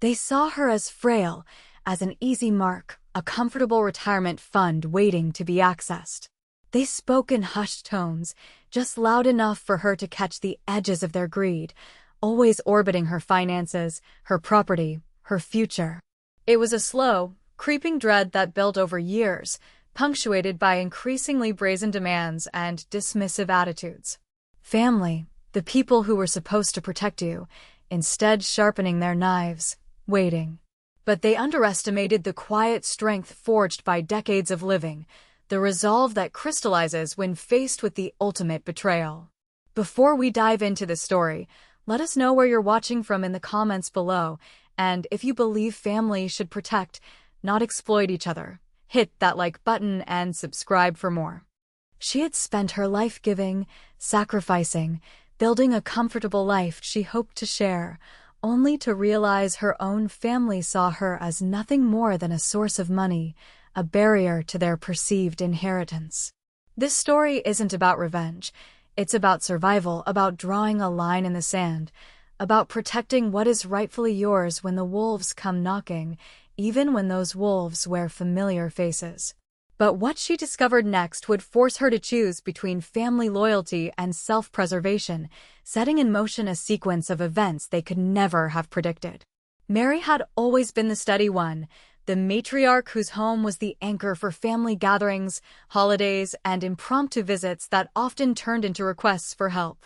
They saw her as frail, as an easy mark, a comfortable retirement fund waiting to be accessed. They spoke in hushed tones, just loud enough for her to catch the edges of their greed, always orbiting her finances, her property, her future. It was a slow, creeping dread that built over years, punctuated by increasingly brazen demands and dismissive attitudes. Family, the people who were supposed to protect you, instead sharpening their knives, waiting. But they underestimated the quiet strength forged by decades of living, the resolve that crystallizes when faced with the ultimate betrayal. Before we dive into the story, let us know where you're watching from in the comments below, and if you believe family should protect, not exploit each other. Hit that like button and subscribe for more. She had spent her life giving, sacrificing, building a comfortable life she hoped to share, only to realize her own family saw her as nothing more than a source of money, a barrier to their perceived inheritance. This story isn't about revenge. It's about survival, about drawing a line in the sand, about protecting what is rightfully yours when the wolves come knocking, even when those wolves wear familiar faces. But what she discovered next would force her to choose between family loyalty and self-preservation, setting in motion a sequence of events they could never have predicted. Mary had always been the steady one, the matriarch whose home was the anchor for family gatherings, holidays, and impromptu visits that often turned into requests for help.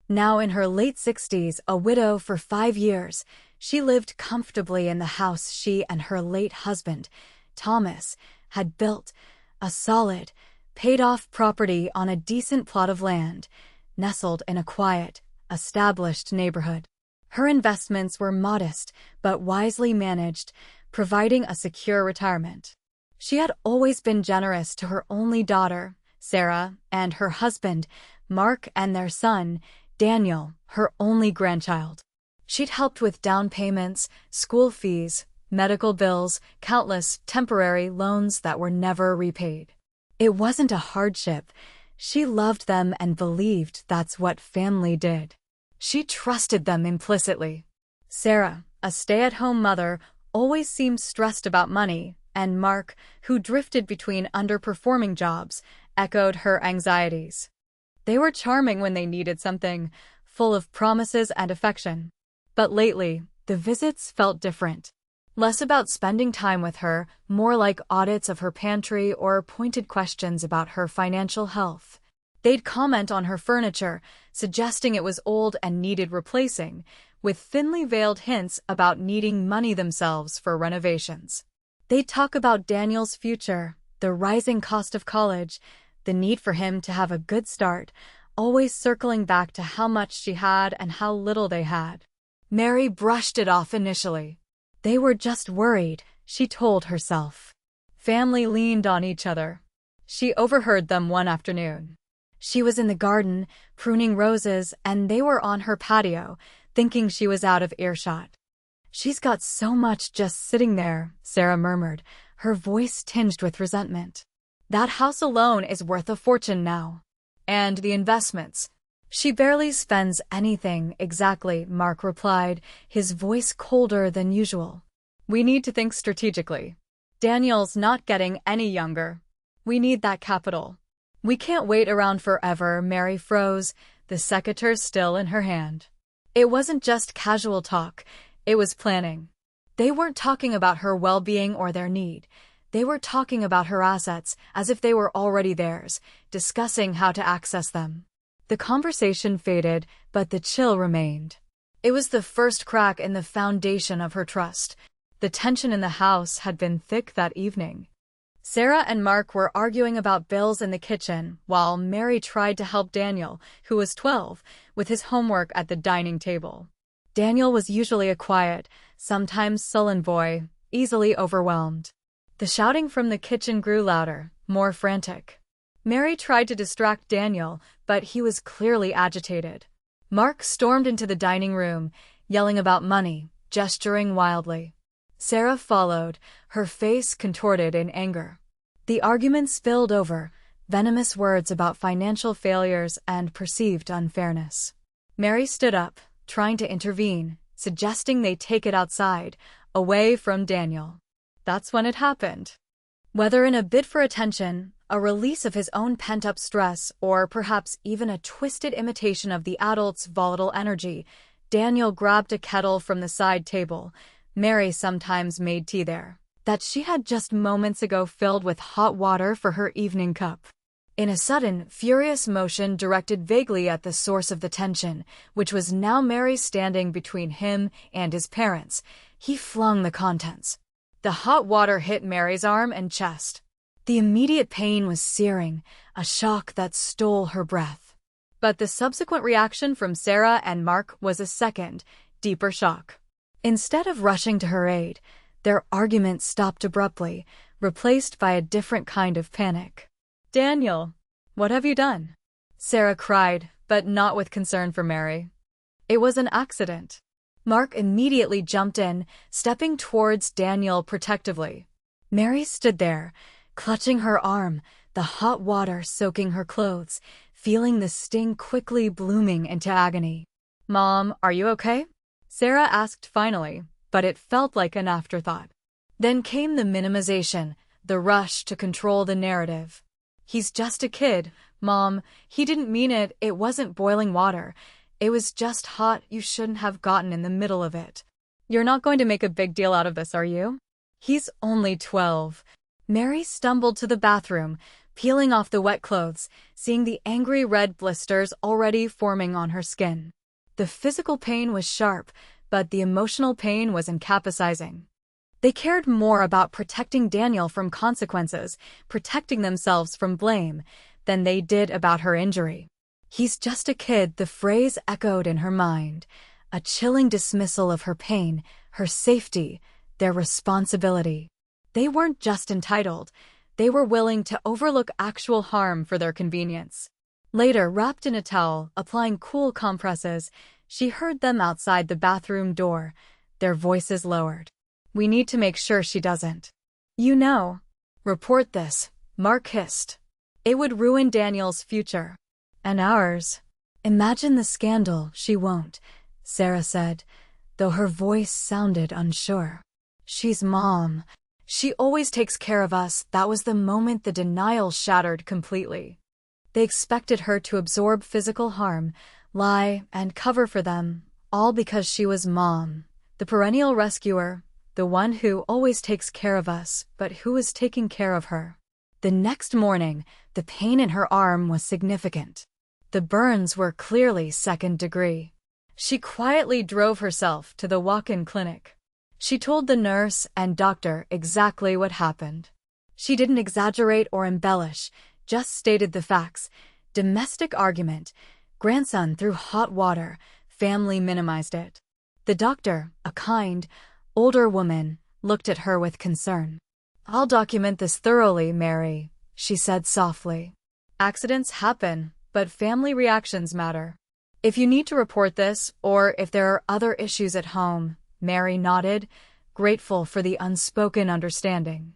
Now in her late 60s, a widow for 5 years, she lived comfortably in the house she and her late husband, Thomas, had built, a solid, paid-off property on a decent plot of land, nestled in a quiet, established neighborhood. Her investments were modest but wisely managed, providing a secure retirement. She had always been generous to her only daughter, Sarah, and her husband, Mark, and their son, Daniel, her only grandchild. She'd helped with down payments, school fees, medical bills, countless temporary loans that were never repaid. It wasn't a hardship. She loved them and believed that's what family did. She trusted them implicitly. Sarah, a stay-at-home mother, always seemed stressed about money, and Mark, who drifted between underperforming jobs, echoed her anxieties. They were charming when they needed something, full of promises and affection. But lately, the visits felt different. Less about spending time with her, more like audits of her pantry or pointed questions about her financial health. They'd comment on her furniture, suggesting it was old and needed replacing, with thinly veiled hints about needing money themselves for renovations. They'd talk about Daniel's future, the rising cost of college, the need for him to have a good start, always circling back to how much she had and how little they had. Mary brushed it off initially. They were just worried, she told herself. Family leaned on each other. She overheard them one afternoon. She was in the garden, pruning roses, and they were on her patio, thinking she was out of earshot. "She's got so much just sitting there," Sarah murmured, her voice tinged with resentment. "That house alone is worth a fortune now. And the investments." "She barely spends anything exactly," Mark replied, his voice colder than usual. "We need to think strategically. Daniel's not getting any younger. We need that capital." "We can't wait around forever," Mary froze, the secateurs still in her hand. It wasn't just casual talk, it was planning. They weren't talking about her well-being or their need. They were talking about her assets as if they were already theirs, discussing how to access them. The conversation faded, but the chill remained. It was the first crack in the foundation of her trust. The tension in the house had been thick that evening. Sarah and Mark were arguing about bills in the kitchen, while Mary tried to help Daniel, who was 12, with his homework at the dining table. Daniel was usually a quiet, sometimes sullen boy, easily overwhelmed. The shouting from the kitchen grew louder, more frantic. Mary tried to distract Daniel, but he was clearly agitated. Mark stormed into the dining room, yelling about money, gesturing wildly. Sarah followed, her face contorted in anger. The argument spilled over, venomous words about financial failures and perceived unfairness. Mary stood up, trying to intervene, suggesting they take it outside, away from Daniel. That's when it happened. Whether in a bid for attention, a release of his own pent-up stress, or perhaps even a twisted imitation of the adult's volatile energy, Daniel grabbed a kettle from the side table. Mary sometimes made tea there, that she had just moments ago filled with hot water for her evening cup. In a sudden, furious motion directed vaguely at the source of the tension, which was now Mary standing between him and his parents, he flung the contents. The hot water hit Mary's arm and chest. The immediate pain was searing, a shock that stole her breath. But the subsequent reaction from Sarah and Mark was a second, deeper shock. Instead of rushing to her aid, their argument stopped abruptly, replaced by a different kind of panic. "Daniel, what have you done?" Sarah cried, but not with concern for Mary. "It was an accident." Mark immediately jumped in, stepping towards Daniel protectively. Mary stood there, clutching her arm, the hot water soaking her clothes, feeling the sting quickly blooming into agony. "Mom, are you okay?" Sarah asked finally, but it felt like an afterthought. Then came the minimization, the rush to control the narrative. "He's just a kid, Mom. He didn't mean it. It wasn't boiling water. It was just hot. You shouldn't have gotten in the middle of it." "You're not going to make a big deal out of this, are you?" "He's only 12. Mary stumbled to the bathroom, peeling off the wet clothes, seeing the angry red blisters already forming on her skin. The physical pain was sharp, but the emotional pain was incapacizing. They cared more about protecting Daniel from consequences, protecting themselves from blame, than they did about her injury. "He's just a kid," the phrase echoed in her mind, a chilling dismissal of her pain, her safety, their responsibility. They weren't just entitled, they were willing to overlook actual harm for their convenience. Later, wrapped in a towel, applying cool compresses, she heard them outside the bathroom door, their voices lowered. "We need to make sure she doesn't." "You know." "Report this," Mark hissed. "It would ruin Daniel's future. And ours." "Imagine the scandal." "She won't," Sarah said, though her voice sounded unsure. "She's Mom. She always takes care of us." That was the moment the denial shattered completely. They expected her to absorb physical harm, lie, and cover for them, all because she was Mom, the perennial rescuer, the one who always takes care of us, but who was taking care of her. The next morning, the pain in her arm was significant. The burns were clearly second degree. She quietly drove herself to the walk-in clinic. She told the nurse and doctor exactly what happened. She didn't exaggerate or embellish, just stated the facts. Domestic argument, grandson threw hot water, family minimized it. The doctor, a kind, older woman, looked at her with concern. "I'll document this thoroughly, Mary," she said softly. "Accidents happen, but family reactions matter. If you need to report this, or if there are other issues at home," Mary nodded, grateful for the unspoken understanding.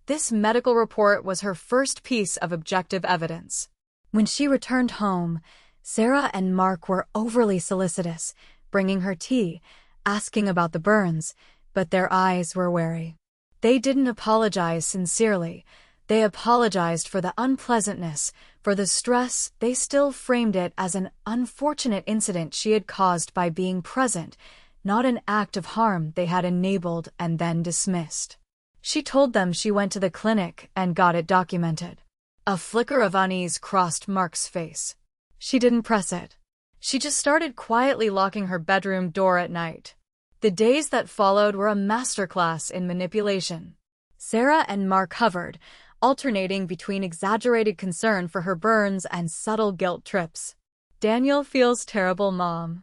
This medical report was her first piece of objective evidence. When she returned home, Sarah and Mark were overly solicitous, bringing her tea, asking about the burns, but their eyes were wary. They didn't apologize sincerely. They apologized for the unpleasantness, for the stress. They still framed it as an unfortunate incident she had caused by being present, not an act of harm they had enabled and then dismissed. She told them she went to the clinic and got it documented. A flicker of unease crossed Mark's face. She didn't press it. She just started quietly locking her bedroom door at night. The days that followed were a masterclass in manipulation. Sarah and Mark hovered, alternating between exaggerated concern for her burns and subtle guilt trips. "Daniel feels terrible, Mom.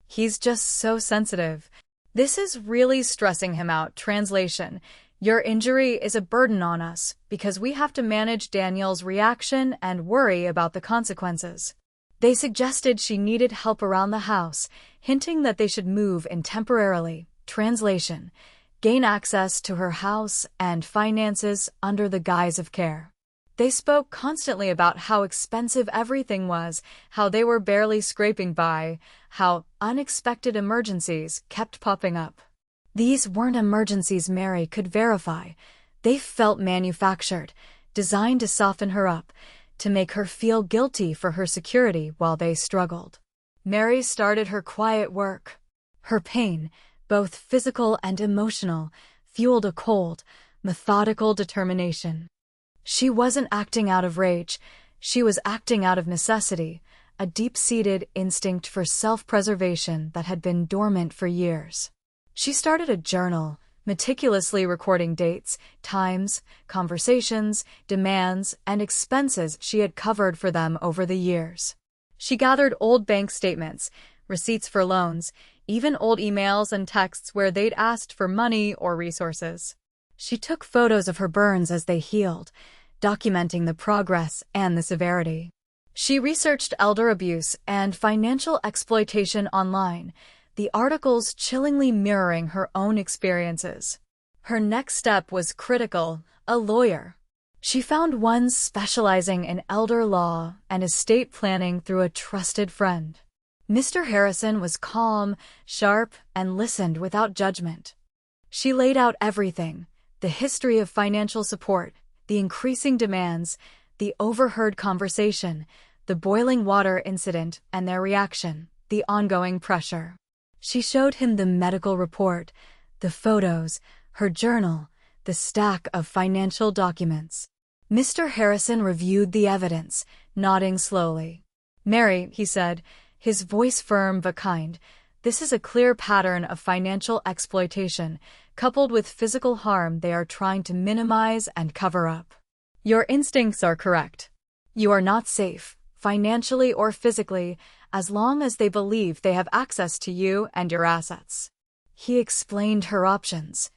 He's just so sensitive. This is really stressing him out." Translation: "Your injury is a burden on us because we have to manage Daniel's reaction and worry about the consequences." They suggested she needed help around the house, hinting that they should move in temporarily. Translation: gain access to her house and finances under the guise of care. They spoke constantly about how expensive everything was, how they were barely scraping by, how unexpected emergencies kept popping up. These weren't emergencies Mary could verify. They felt manufactured, designed to soften her up, to make her feel guilty for her security while they struggled. Mary started her quiet work. Her pain, both physical and emotional, fueled a cold, methodical determination. She wasn't acting out of rage, she was acting out of necessity, a deep-seated instinct for self-preservation that had been dormant for years. She started a journal, meticulously recording dates, times, conversations, demands, and expenses she had covered for them over the years. She gathered old bank statements, receipts for loans, even old emails and texts where they'd asked for money or resources. She took photos of her burns as they healed, documenting the progress and the severity. She researched elder abuse and financial exploitation online, the articles chillingly mirroring her own experiences. Her next step was critical: a lawyer. She found one specializing in elder law and estate planning through a trusted friend. Mr. Harrison was calm, sharp, and listened without judgment. She laid out everything: the history of financial support, the increasing demands, the overheard conversation, the boiling water incident and their reaction, the ongoing pressure. She showed him the medical report, the photos, her journal, the stack of financial documents. Mr. Harrison reviewed the evidence, nodding slowly. "Mary," he said, his voice firm but kind, "this is a clear pattern of financial exploitation, coupled with physical harm they are trying to minimize and cover up. Your instincts are correct. You are not safe, financially or physically, as long as they believe they have access to you and your assets." He explained her options.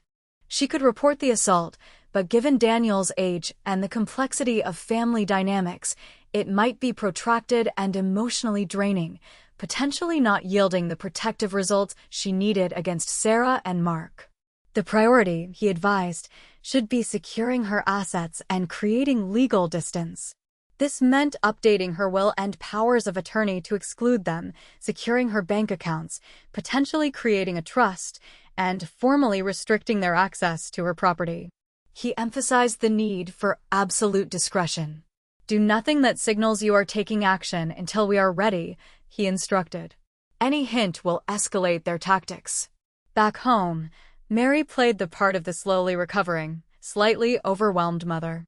She could report the assault, but given Daniel's age and the complexity of family dynamics, it might be protracted and emotionally draining, potentially not yielding the protective results she needed against Sarah and Mark. The priority, he advised, should be securing her assets and creating legal distance. This meant updating her will and powers of attorney to exclude them, securing her bank accounts, potentially creating a trust, and formally restricting their access to her property. He emphasized the need for absolute discretion. "Do nothing that signals you are taking action until we are ready," he instructed. "Any hint will escalate their tactics." Back home, Mary played the part of the slowly recovering, slightly overwhelmed mother.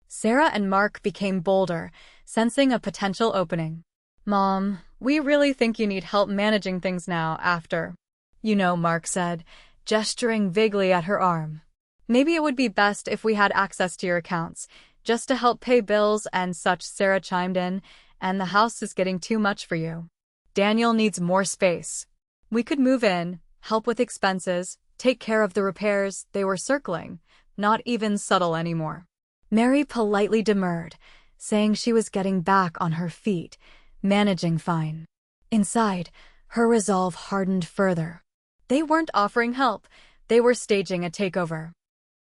Sarah and Mark became bolder, sensing a potential opening. "Mom, we really think you need help managing things now after." Mark said, gesturing vaguely at her arm. "Maybe it would be best if we had access to your accounts, just to help pay bills and such." Sarah chimed in, "And the house is getting too much for you. Daniel needs more space. We could move in, help with expenses, take care of the repairs." They were circling, not even subtle anymore. Mary politely demurred, saying she was getting back on her feet, managing fine. Inside, her resolve hardened further. They weren't offering help, they were staging a takeover.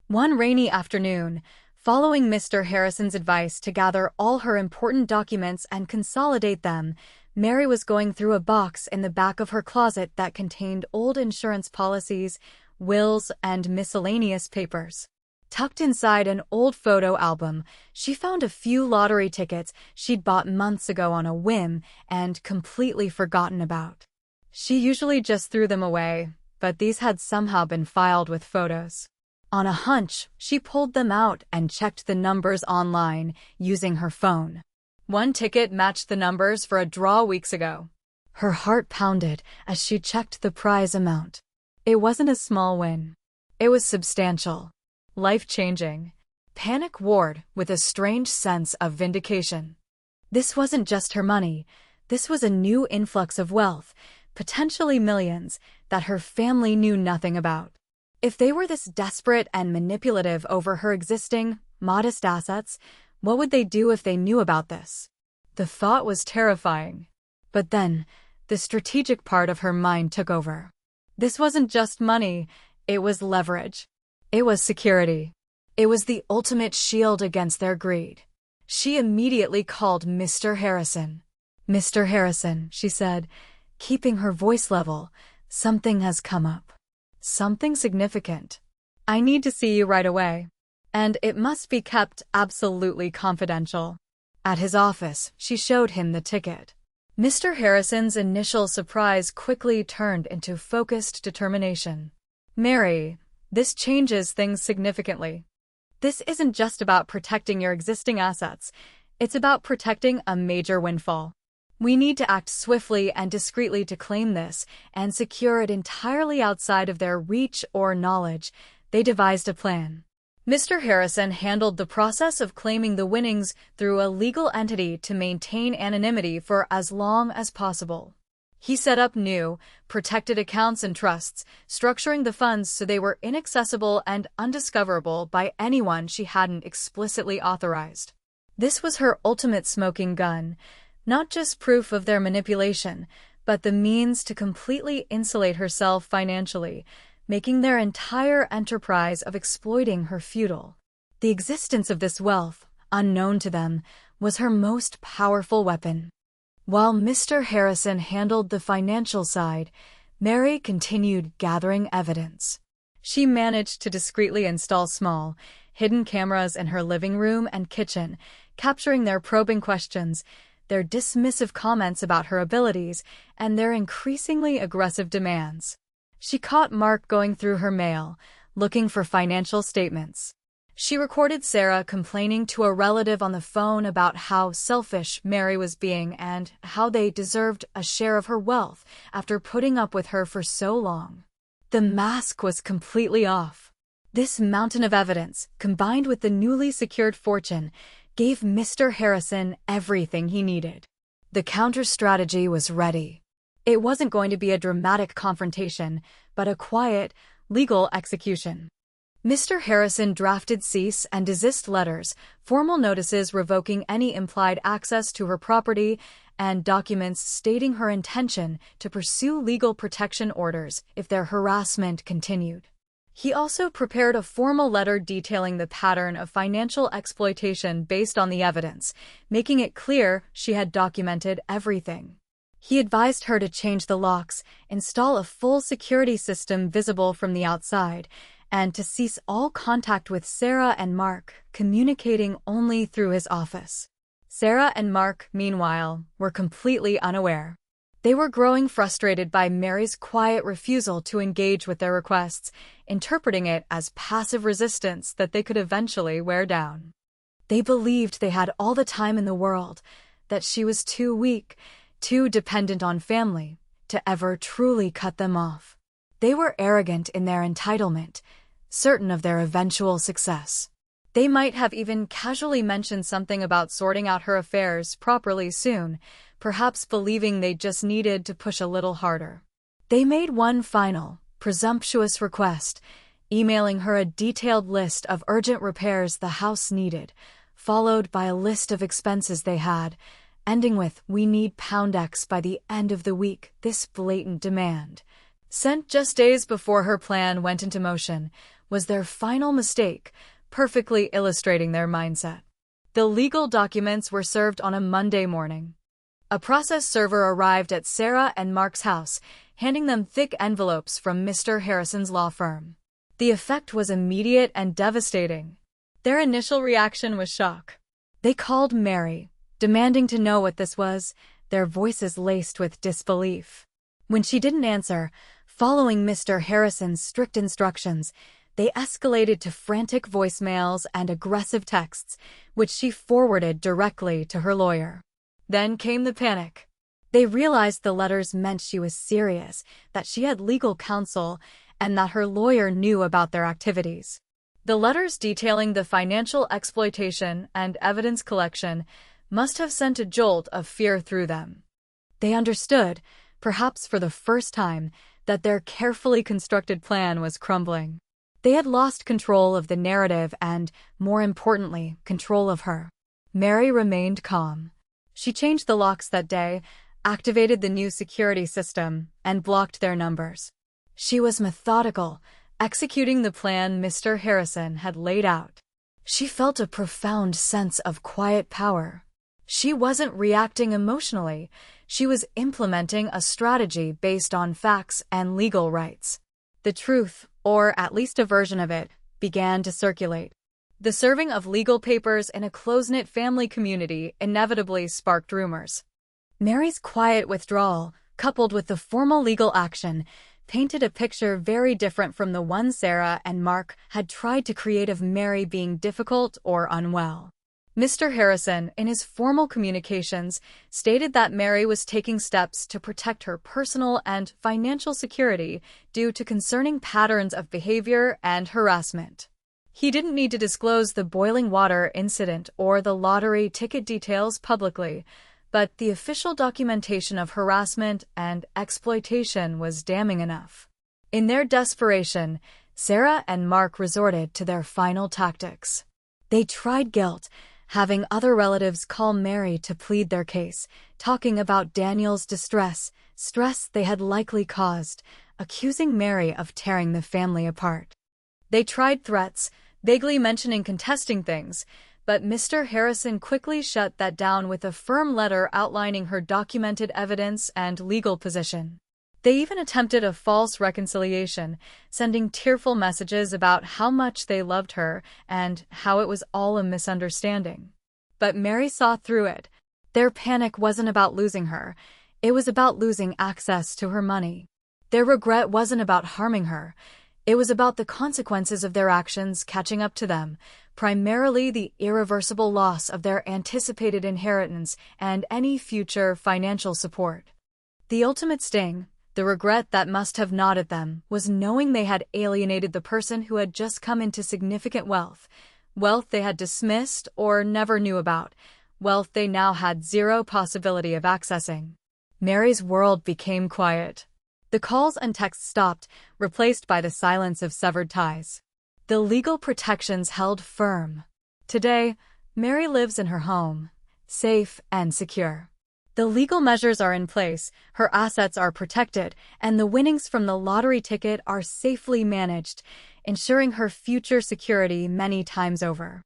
One rainy afternoon, following Mr. Harrison's advice to gather all her important documents and consolidate them, Mary was going through a box in the back of her closet that contained old insurance policies, wills, and miscellaneous papers. Tucked inside an old photo album, she found a few lottery tickets she'd bought months ago on a whim and completely forgotten about. She usually just threw them away, but these had somehow been filed with photos. On a hunch, she pulled them out and checked the numbers online using her phone. One ticket matched the numbers for a draw weeks ago. Her heart pounded as she checked the prize amount. It wasn't a small win. It was substantial. Life-changing. Panic warred with a strange sense of vindication. This wasn't just her money. This was a new influx of wealth, potentially millions, that her family knew nothing about. If they were this desperate and manipulative over her existing, modest assets, what would they do if they knew about this? The thought was terrifying. But then, the strategic part of her mind took over. This wasn't just money, it was leverage. It was security. It was the ultimate shield against their greed. She immediately called Mr. Harrison. "Mr. Harrison," she said, keeping her voice level, "something has come up. Something significant. I need to see you right away. And it must be kept absolutely confidential." At his office, she showed him the ticket. Mr. Harrison's initial surprise quickly turned into focused determination. "Mary, this changes things significantly. This isn't just about protecting your existing assets. It's about protecting a major windfall. We need to act swiftly and discreetly to claim this and secure it entirely outside of their reach or knowledge." They devised a plan. Mr. Harrison handled the process of claiming the winnings through a legal entity to maintain anonymity for as long as possible. He set up new, protected accounts and trusts, structuring the funds so they were inaccessible and undiscoverable by anyone she hadn't explicitly authorized. This was her ultimate smoking gun, not just proof of their manipulation, but the means to completely insulate herself financially, making their entire enterprise of exploiting her futile. The existence of this wealth, unknown to them, was her most powerful weapon. While Mr. Harrison handled the financial side, Mary continued gathering evidence. She managed to discreetly install small, hidden cameras in her living room and kitchen, capturing their probing questions, their dismissive comments about her abilities, and their increasingly aggressive demands. She caught Mark going through her mail, looking for financial statements. She recorded Sarah complaining to a relative on the phone about how selfish Mary was being and how they deserved a share of her wealth after putting up with her for so long. The mask was completely off. This mountain of evidence, combined with the newly secured fortune, gave Mr. Harrison everything he needed. The counter-strategy was ready. It wasn't going to be a dramatic confrontation, but a quiet, legal execution. Mr. Harrison drafted cease and desist letters, formal notices revoking any implied access to her property, and documents stating her intention to pursue legal protection orders if their harassment continued. He also prepared a formal letter detailing the pattern of financial exploitation based on the evidence, making it clear she had documented everything. He advised her to change the locks, install a full security system visible from the outside, and to cease all contact with Sarah and Mark, communicating only through his office. Sarah and Mark, meanwhile, were completely unaware. They were growing frustrated by Mary's quiet refusal to engage with their requests, interpreting it as passive resistance that they could eventually wear down. They believed they had all the time in the world, that she was too weak, too dependent on family, to ever truly cut them off. They were arrogant in their entitlement, certain of their eventual success. They might have even casually mentioned something about sorting out her affairs properly soon, perhaps believing they just needed to push a little harder. They made one final, presumptuous request, emailing her a detailed list of urgent repairs the house needed, followed by a list of expenses they had, ending with, "We need £X by the end of the week." This blatant demand, sent just days before her plan went into motion, was their final mistake, perfectly illustrating their mindset. The legal documents were served on a Monday morning. A process server arrived at Sarah and Mark's house, handing them thick envelopes from Mr. Harrison's law firm. The effect was immediate and devastating. Their initial reaction was shock. They called Mary, demanding to know what this was, their voices laced with disbelief. When she didn't answer, following Mr. Harrison's strict instructions, they escalated to frantic voicemails and aggressive texts, which she forwarded directly to her lawyer. Then came the panic. They realized the letters meant she was serious, that she had legal counsel, and that her lawyer knew about their activities. The letters detailing the financial exploitation and evidence collection must have sent a jolt of fear through them. They understood, perhaps for the first time, that their carefully constructed plan was crumbling. They had lost control of the narrative and, more importantly, control of her. Mary remained calm. She changed the locks that day, activated the new security system, and blocked their numbers. She was methodical, executing the plan Mr. Harrison had laid out. She felt a profound sense of quiet power. She wasn't reacting emotionally, she was implementing a strategy based on facts and legal rights. The truth, or at least a version of it, began to circulate. The serving of legal papers in a close-knit family community inevitably sparked rumors. Mary's quiet withdrawal, coupled with the formal legal action, painted a picture very different from the one Sarah and Mark had tried to create of Mary being difficult or unwell. Mr. Harrison, in his formal communications, stated that Mary was taking steps to protect her personal and financial security due to concerning patterns of behavior and harassment. He didn't need to disclose the boiling water incident or the lottery ticket details publicly, but the official documentation of harassment and exploitation was damning enough. In their desperation, Sarah and Mark resorted to their final tactics. They tried guilt, having other relatives call Mary to plead their case, talking about Daniel's stress they had likely caused, accusing Mary of tearing the family apart. They tried threats, vaguely mentioning contesting things, but Mr. Harrison quickly shut that down with a firm letter outlining her documented evidence and legal position. They even attempted a false reconciliation, sending tearful messages about how much they loved her and how it was all a misunderstanding. But Mary saw through it. Their panic wasn't about losing her, it was about losing access to her money. Their regret wasn't about harming her, it was about the consequences of their actions catching up to them, primarily the irreversible loss of their anticipated inheritance and any future financial support. The ultimate sting, the regret that must have gnawed at them, was knowing they had alienated the person who had just come into significant wealth they had dismissed or never knew about, wealth they now had zero possibility of accessing. Mary's world became quiet. The calls and texts stopped, replaced by the silence of severed ties. The legal protections held firm. Today, Mary lives in her home, safe and secure. The legal measures are in place, her assets are protected, and the winnings from the lottery ticket are safely managed, ensuring her future security many times over.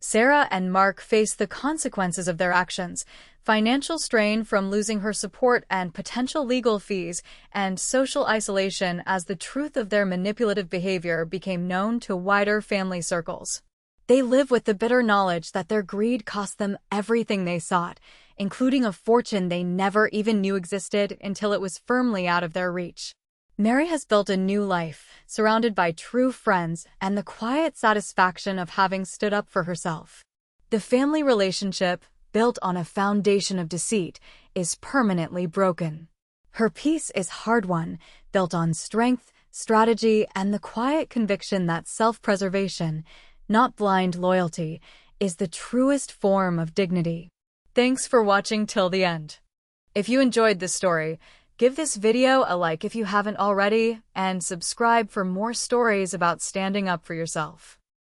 Sarah and Mark face the consequences of their actions: financial strain from losing her support and potential legal fees, and social isolation as the truth of their manipulative behavior became known to wider family circles. They live with the bitter knowledge that their greed cost them everything they sought, including a fortune they never even knew existed until it was firmly out of their reach. Mary has built a new life, surrounded by true friends and the quiet satisfaction of having stood up for herself. The family relationship, built on a foundation of deceit, is permanently broken. Her peace is hard-won, built on strength, strategy, and the quiet conviction that self-preservation, not blind loyalty, is the truest form of dignity. Thanks for watching till the end. If you enjoyed this story, give this video a like if you haven't already, and subscribe for more stories about standing up for yourself.